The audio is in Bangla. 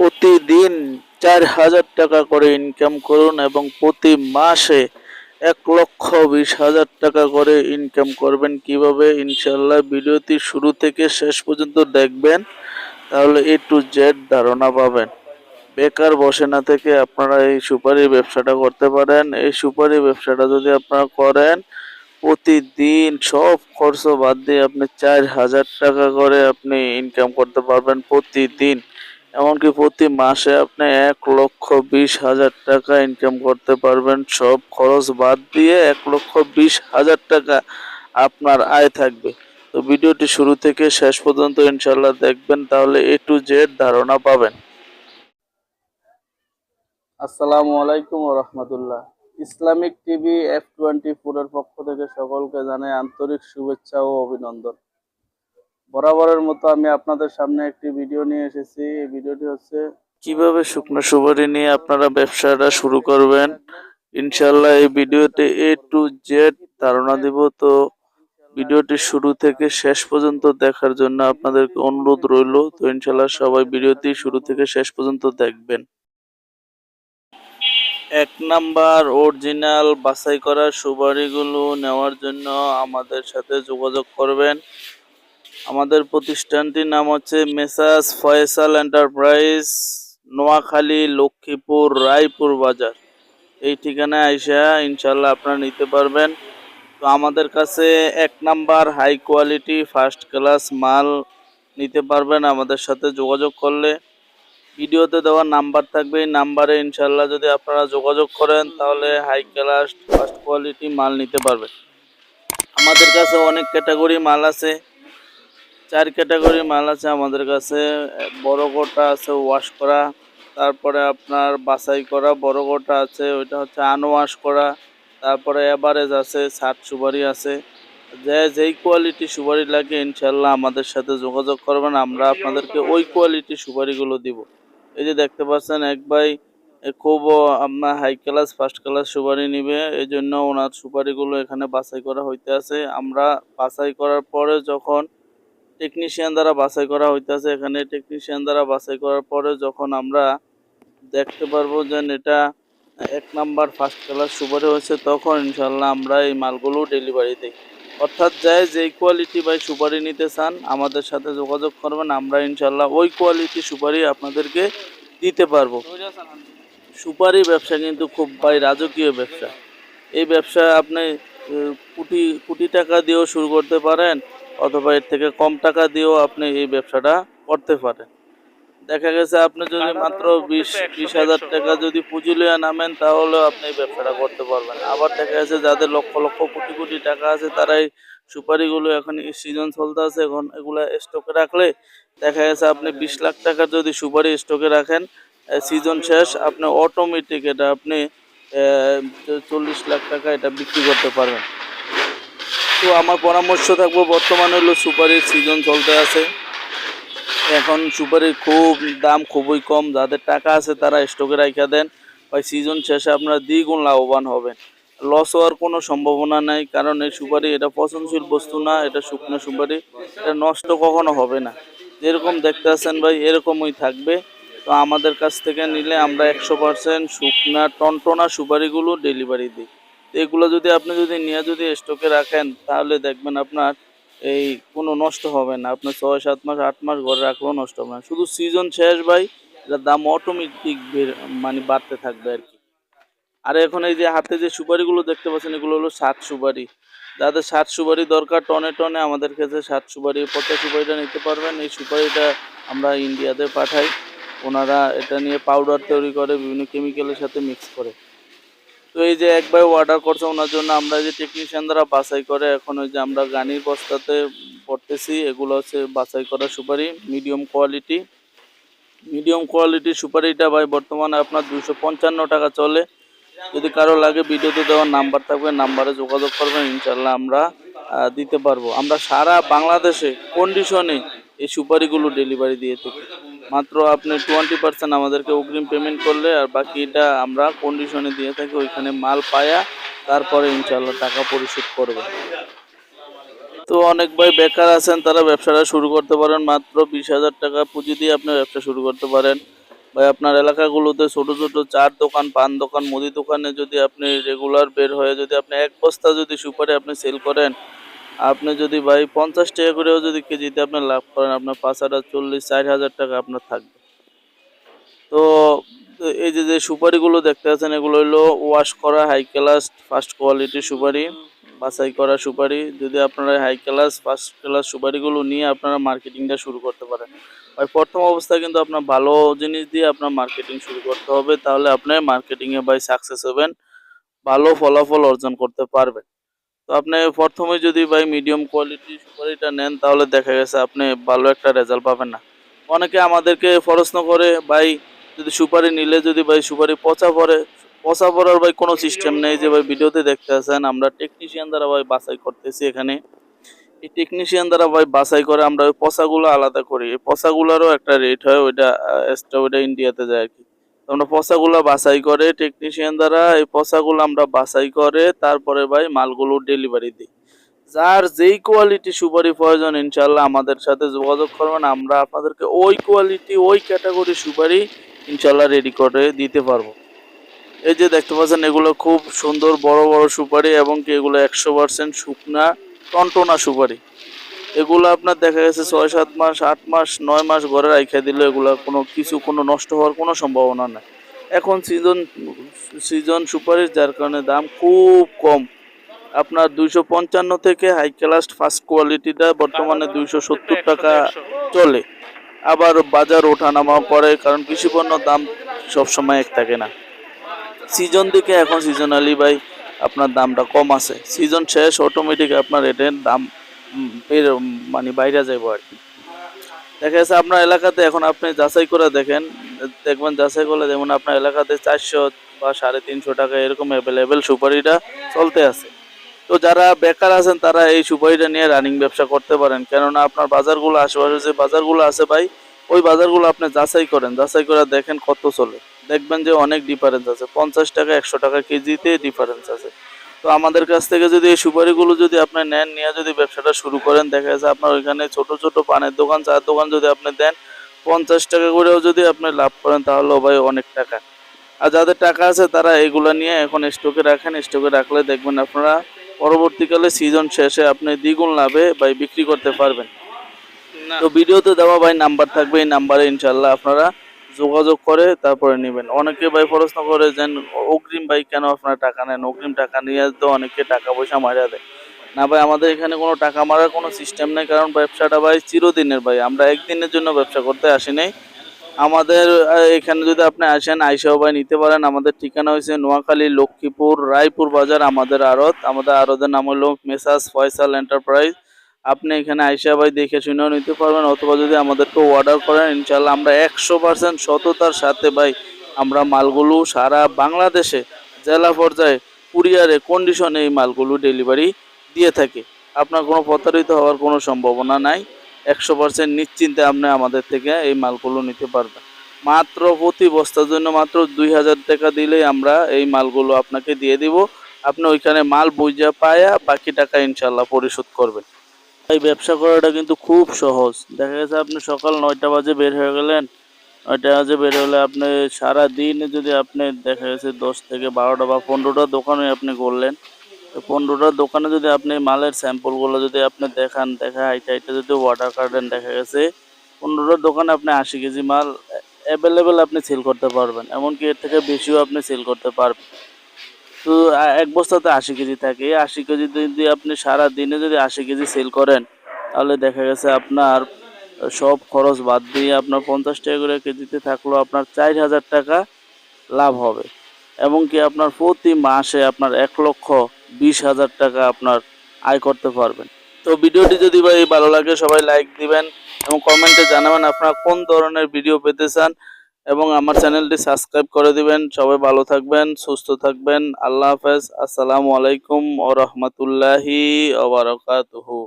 প্রতিদিন 4,000 টাকা করে ইনকাম করুন এবং প্রতি মাসে 1,20,000 টাকা করে ইনকাম করবেন। কিভাবে? ইনশাল্লাহ ভিডিওটি শুরু থেকে শেষ পর্যন্ত দেখবেন, তাহলে A to Z ধারণা পাবেন। বেকার বসে না থেকে আপনারা এই সুপারি ব্যবসাটা করতে পারেন। এই সুপারি ব্যবসাটা যদি আপনারা করেন, প্রতিদিন সব খরচ বাদ দিয়ে আপনি 4,000 টাকা করে আপনি ইনকাম করতে পারবেন প্রতিদিন। এমনকি প্রতি মাসে আপনি 1,20,000 টাকা ইনকাম করতে পারবেন। সব খরচ বাদ দিয়ে 1,20,000 টাকা আপনার আয় থাকবে। তো ভিডিওটি শুরু থেকে শেষ পর্যন্ত ইনশাল্লাহ দেখবেন, তাহলে A to Z ধারণা পাবেন। আসসালামু আলাইকুম ওয়া রাহমাতুল্লাহ। ইসলামিক টিভি F24 এর পক্ষ থেকে সকলকে জানাই আন্তরিক শুভেচ্ছা ও অভিনন্দন। বরাবরের মতো আমি আপনাদের সামনে একটি ভিডিও নিয়ে এসেছি। এই ভিডিওটি হচ্ছে কিভাবে শুকনো সুপারি নিয়ে আপনারা ব্যবসাটা শুরু করবেন। ইনশাল্লাহ এই ভিডিওতে A to Z ধারণা দিব। তো ভিডিওটি শুরু থেকে শেষ পর্যন্ত দেখার জন্য আপনাদেরকে অনুরোধ রইল। তো ইনশাল্লাহ সবাই ভিডিওটি শুরু থেকে শেষ পর্যন্ত দেখবেন। 1 নাম্বার, অরিজিনাল বাছাই করা সুপারিগুলো নেওয়ার জন্য আমাদের সাথে যোগাযোগ করবেন। আমাদের প্রতিষ্ঠানটির নাম হচ্ছে মেসার্স ফয়সাল এন্টারপ্রাইজ, নোয়াখালী, লক্ষ্মীপুর, রায়পুর বাজার। এই ঠিকানায় আইসা ইনশাল্লাহ আপনারা নিতে পারবেন। তো আমাদের কাছে 1 number high quality first class মাল নিতে পারবেন আমাদের সাথে যোগাযোগ করলে। ভিডিওতে দেওয়া নাম্বার থাকবে, এই নাম্বারে ইনশাল্লাহ যদি আপনারা যোগাযোগ করেন তাহলে হাই ক্লাস ফার্স্ট কোয়ালিটি মাল নিতে পারবেন। আমাদের কাছে অনেক ক্যাটাগরি মাল আছে, 4 ক্যাটাগরি মাল আছে আমাদের কাছে। বড় গোটা আছে ওয়াশ করা, তারপরে আপনার বাছাই করা বড় গোটা আছে, ওইটা হচ্ছে আনওয়াশ করা, তারপরে এভারেজ আছে, 60 সুপারি আছে। যেই কোয়ালিটি সুপারি লাগে ইনশাল্লাহ আমাদের সাথে যোগাযোগ করবেন, আমরা আপনাদেরকে ওই কোয়ালিটি সুপারিগুলো দিব। এই যে দেখতে পাচ্ছেন এক ভাই খুব আপনার হাই ক্লাস ফার্স্ট ক্লাস সুপারি নিবে, এই জন্য ওনার সুপারিগুলো এখানে বাছাই করা হইতে আছে। আমরা বাছাই করার পরে যখন টেকনিশিয়ান দ্বারা বাছাই করা হইতেছে, এখানে টেকনিশিয়ান দ্বারা বাছাই করার পরে যখন আমরা দেখতে পারবো যে এটা 1 নাম্বার ফার্স্ট ক্লাস সুপারি হয়েছে, তখন ইনশাল্লাহ আমরা এই মালগুলো ডেলিভারি দিই। অর্থাৎ যেই কোয়ালিটি বাই সুপারি নিতে চান আমাদের সাথে যোগাযোগ করবেন, আমরা ইনশাল্লাহ ওই কোয়ালিটি সুপারি আপনাদেরকে দিতে পারবো। সুপারি ব্যবসা কিন্তু খুব ভাই রাজকীয় ব্যবসা। এই ব্যবসা আপনি কোটি কোটি টাকা দিয়েও শুরু করতে পারেন, অথবা এর থেকে কম টাকা দিয়েও আপনি এই ব্যবসাটা করতে পারেন। দেখা গেছে আপনি যদি মাত্র 20,000 টাকা যদি পুঁজি লইয়া নামেন, তাহলে আপনি এই ব্যবসাটা করতে পারবেন। আবার দেখা গেছে যাদের লক্ষ লক্ষ কোটি কোটি টাকা আছে, তারা এই সুপারিগুলো এখন সিজন চলতে আছে, এখন এগুলা স্টকে রাখলে দেখা গেছে আপনি 20 লাখ টাকার যদি সুপারি স্টকে রাখেন, সিজন শেষ আপনি অটোমেটিক এটা আপনি 40 লাখ টাকা এটা বিক্রি করতে পারবেন। তো আমার পরামর্শ থাকবো, বর্তমানে হলো সুপারির সিজন চলতে আছে, এখন সুপারির খুব দাম খুবই কম। যাদের টাকা আছে তারা স্টকে রাখা দেন, ওই সিজন শেষে আপনারা দ্বিগুণ লাভবান হবেন। লস হওয়ার কোনো সম্ভাবনা নাই, কারণ এই সুপারি এটা পচনশীল বস্তু না, এটা শুকনো সুপারি, এটা নষ্ট কখনো হবে না। যেরকম দেখতে আছেন ভাই এরকমই থাকবে। তো আমাদের কাছ থেকে নিলে আমরা 100% শুকনা টনটনা সুপারিগুলো ডেলিভারি দিই। তো এগুলো যদি আপনি নিয়ে স্টকে রাখেন, তাহলে দেখবেন আপনার এই কোনো নষ্ট হবে না। আপনার 6-7 মাস 8 মাস ঘরে রাখলেও নষ্ট হবে না। শুধু সিজন শেষ ভাই এটার দাম অটোমেটিক মানে বাড়তে থাকবে আর কি। আর এখন এই যে হাতে যে সুপারিগুলো দেখতে পাচ্ছেন, এগুলো হলো 60 সুপারি। যাদের 60 সুপারি দরকার টনে টনে, আমাদের কাছে 60 সুপারি 50 সুপারিটা নিতে পারবেন। এই সুপারিটা আমরা ইন্ডিয়াতে পাঠাই, ওনারা এটা নিয়ে পাউডার তৈরি করে বিভিন্ন কেমিক্যালের সাথে মিক্স করে। তো এই যে একবার অর্ডার করছে ওনার জন্য, আমরা যে টেকনিশিয়ান দ্বারা বাছাই করে এখন ওই যে আমরা গানির বস্তাতে পড়তেছি, এগুলো হচ্ছে বাছাই করা সুপারি মিডিয়াম কোয়ালিটি সুপারিটা ভাই বর্তমানে আপনার 255 টাকা চলে। যদি কারো লাগে ভিডিওতে দেওয়ার নাম্বার থাকবে, নাম্বারে যোগাযোগ করবেন, ইনশাল্লাহ আমরা দিতে পারবো। আমরা সারা বাংলাদেশে কন্ডিশনে এই সুপারিগুলো ডেলিভারি দিয়ে থাকি। মাত্র আপনি 20% আমাদেরকে অগ্রিম পেমেন্ট করলে, আর বাকিটা আমরা কন্ডিশনে দিয়ে থাকি, ওইখানে মাল পায়া তারপরে ইনশাল্লাহ টাকা পরিশোধ করবে। তো অনেক ভাই বেকার আছেন, তারা ব্যবসাটা শুরু করতে পারেন। মাত্র 20,000 টাকা পুঁজি দিয়ে আপনি ব্যবসা শুরু করতে পারেন। ভাই আপনার এলাকাগুলোতে ছোট ছোট চার দোকান, পান দোকান, মুদি দোকানে যদি আপনি রেগুলার বের হয়ে যদি আপনি এক বস্তা যদি সুপারি আপনি সেল করেন, আপনি যদি ভাই 50 টাকা করেও যদি কেজিতে আপনি লাভ করেন, আপনার 5,000, 40, 4,000 টাকা আপনার থাকবে। তো এই যে সুপারিগুলো দেখতে পাচ্ছেন, এগুলো হলো ওয়াশ করা হাই ক্লাস ফার্স্ট কোয়ালিটির সুপারি, বাছাই করা সুপারি। যদি আপনারা হাই ক্লাস ফার্স্ট ক্লাস সুপারিগুলো নিয়ে আপনারা মার্কেটিংটা শুরু করতে পারেন, ভাই প্রথম অবস্থায় কিন্তু আপনার ভালো জিনিস দিয়ে আপনার মার্কেটিং শুরু করতে হবে, তাহলে আপনি মার্কেটিংয়ে ভাই সাকসেস হবেন, ভালো ফলাফল অর্জন করতে পারবেন। তো আপনি প্রথমে যদি ভাই মিডিয়াম কোয়ালিটির সুপারিটা নেন, তাহলে দেখা গেছে আপনি ভালো একটা রেজাল্ট পাবেন না। অনেকে আমাদেরকে প্রশ্ন করে, ভাই যদি সুপারি নিলে যদি ভাই সুপারি পচা পড়ার ভাই কোনো সিস্টেম নেই। যে ভাই ভিডিওতে দেখতে আছেন, আমরা টেকনিশিয়ান দ্বারা ভাই বাছাই করতেছি এখানে। এই টেকনিশিয়ান দ্বারা ভাই বাছাই করে আমরা ওই পচাগুলো আলাদা করি। এই পচাগুলোরও একটা রেট হয়, ওইটা এক্সট্রা, ওইটা ইন্ডিয়াতে যায় আর কি। তো আমরা পচাগুলো বাছাই করে টেকনিশিয়ান দ্বারা এই পচাগুলো আমরা বাছাই করে তারপরে ভাই মালগুলো ডেলিভারি দিই। যার যেই কোয়ালিটি সুপারি প্রয়োজন ইনশাল্লাহ আমাদের সাথে যোগাযোগ করবেন, আমরা আপনাদেরকে ওই কোয়ালিটি ওই ক্যাটাগরি সুপারি ইনশাল্লাহ রেডি করে দিতে পারবো। এই যে দেখতে পাচ্ছেন, এগুলো খুব সুন্দর বড় বড় সুপারি, এবং কি এগুলো 100% শুকনা টনটনা সুপারি। এগুলো আপনার দেখা গেছে 6-7 মাস, 8 মাস, 9 মাস ঘরে রাইখা দিলে এগুলো কোনো নষ্ট হওয়ার কোনো সম্ভাবনা নাই। এখন সিজন সুপারির, যার কারণে দাম খুব কম। আপনার 255 থেকে হাই ক্লাস ফার্স্ট কোয়ালিটিটা বর্তমানে 270 টাকা চলে। আবার বাজার ওঠানামা করে, কারণ কৃষি পণ্যের দাম সবসময় এক থাকে না। সিজন দিকে এখন সিজনালি ভাই আপনার দামটা কম আছে, সিজন শেষ অটোমেটিক আপনার এটার দাম মানে বাইরে যাইব আর কি। দেখা যাচ্ছে আপনার এলাকাতে এখন আপনি যাচাই করে দেখবেন যাচাই করলে যেমন আপনার এলাকাতে 400 বা 350 টাকা এরকম অ্যাভেলেবেল সুপারিটা চলতে আছে। তো যারা বেকার আছেন তারা এই সুপারিটা নিয়ে রানিং ব্যবসা করতে পারেন, কেননা আপনার বাজারগুলো আশেপাশে যে বাজারগুলো আছে ভাই, ওই বাজারগুলো আপনি যাচাই করে দেখেন কত চলে, দেখবেন যে অনেক ডিফারেন্স আছে, 50 টাকা 100 টাকা কেজিতে ডিফারেন্স আছে। তো আমাদের কাছ থেকে যদি এই সুপারিগুলো যদি আপনি নেন, নিয়ে যদি ব্যবসাটা শুরু করেন, দেখা যাচ্ছে আপনার ওইখানে ছোট ছোট পানের দোকান, চায়ের দোকান যদি আপনি দেন, 50 টাকা করেও যদি আপনি লাভ করেন, তাহলে ভাই অনেক টাকা। আর যাদের টাকা আছে তারা এগুলো নিয়ে এখন স্টকে রাখেন, স্টকে রাখলে দেখবেন আপনারা পরবর্তীকালে সিজন শেষে আপনি দ্বিগুণ লাভে ভাই বিক্রি করতে পারবেন। তো ভিডিওতে দেওয়া ভাই নাম্বার থাকবে, এই নাম্বারে ইনশাল্লাহ আপনারা যোগাযোগ করে তারপরে নেবেন। অনেকে ভাই প্রশ্ন করে যে অগ্রিম ভাই কেন আপনারা টাকা নেন, অগ্রিম টাকা নিয়ে তো অনেকে টাকা পয়সা মারা দেয়। না ভাই, আমাদের এখানে কোনো টাকা মারার কোনো সিস্টেম নেই, কারণ ব্যবসাটা ভাই চিরদিনের ভাই, আমরা একদিনের জন্য ব্যবসা করতে আসি নাই। আমাদের এখানে যদি আপনি আসেন, আইসাও ভাই নিতে পারেন। আমাদের ঠিকানা হয়েছে নোয়াখালী, লক্ষ্মীপুর, রায়পুর বাজার আমাদের আড়তের নাম হলো মেসার্স ফয়সাল এন্টারপ্রাইজ। আপনি এখানে আইসা ভাই দেখে শুনেও নিতে পারবেন, অথবা যদি আমাদেরকে অর্ডার করেন ইনশাল্লাহ আমরা 100% সততার সাথে ভাই আমরা মালগুলো সারা বাংলাদেশে জেলা পর্যায়ে কুরিয়ারে কন্ডিশনে এই মালগুলো ডেলিভারি দিয়ে থাকি। আপনার কোনো প্রতারিত হওয়ার কোনো সম্ভাবনা নাই, 100% নিশ্চিন্তে আপনি আমাদের থেকে এই মালগুলো নিতে পারবেন। মাত্র প্রতি বস্তার জন্য মাত্র 2000 টাকা দিলেই আমরা এই মালগুলো আপনাকে দিয়ে দিব। আপনি ওইখানে মাল বুঝা পায়া বাকি টাকা ইনশাল্লাহ পরিশোধ করবেন। এই ব্যবসা করাটা কিন্তু খুব সহজ। দেখা গেছে আপনি সকাল 9টা বাজে বের হয়ে গেলেন, 9টা বাজে বের হলে আপনি সারা দিনে যদি আপনি দেখা গেছে 10 থেকে 12টা বা 15টা দোকানে আপনি করলেন, তো 15টা দোকানে যদি আপনি মালের স্যাম্পলগুলো যদি আপনি দেখা হাইটা যদি অর্ডার করেন, দেখা গেছে 15টা দোকানে আপনি 80 কেজি মাল অ্যাভেলেবেল আপনি সেল করতে পারবেন, এমনকি এর থেকে বেশিও আপনি সেল করতে পারবেন। তো এক বস্তাতে 80 কেজি থাকে, এই 80 কেজি যদি আপনি সারা দিনে যদি 80 কেজি সেল করেন, তাহলে দেখা গেছে আপনার সব খরচ বাদ দিয়ে আপনার 50 টাকা করে কেজিতে থাকলেও আপনার 4000 টাকা লাভ হবে, এবং কি আপনার প্রতি মাসে আপনার 1,20,000 টাকা আপনার আয় করতে পারবেন। তো ভিডিওটি যদি ভাই ভালো লাগে সবাই লাইক দিবেন, এবং কমেন্টে জানাবেন আপনারা কোন ধরনের ভিডিও পেতে চান, এবং আমার চ্যানেলটি সাবস্ক্রাইব করে দিবেন। সবাই ভালো থাকবেন, সুস্থ থাকবেন। আল্লাহ হাফেজ। আসসালামু আলাইকুম ওয়া রাহমাতুল্লাহি ওয়া বারাকাতুহু।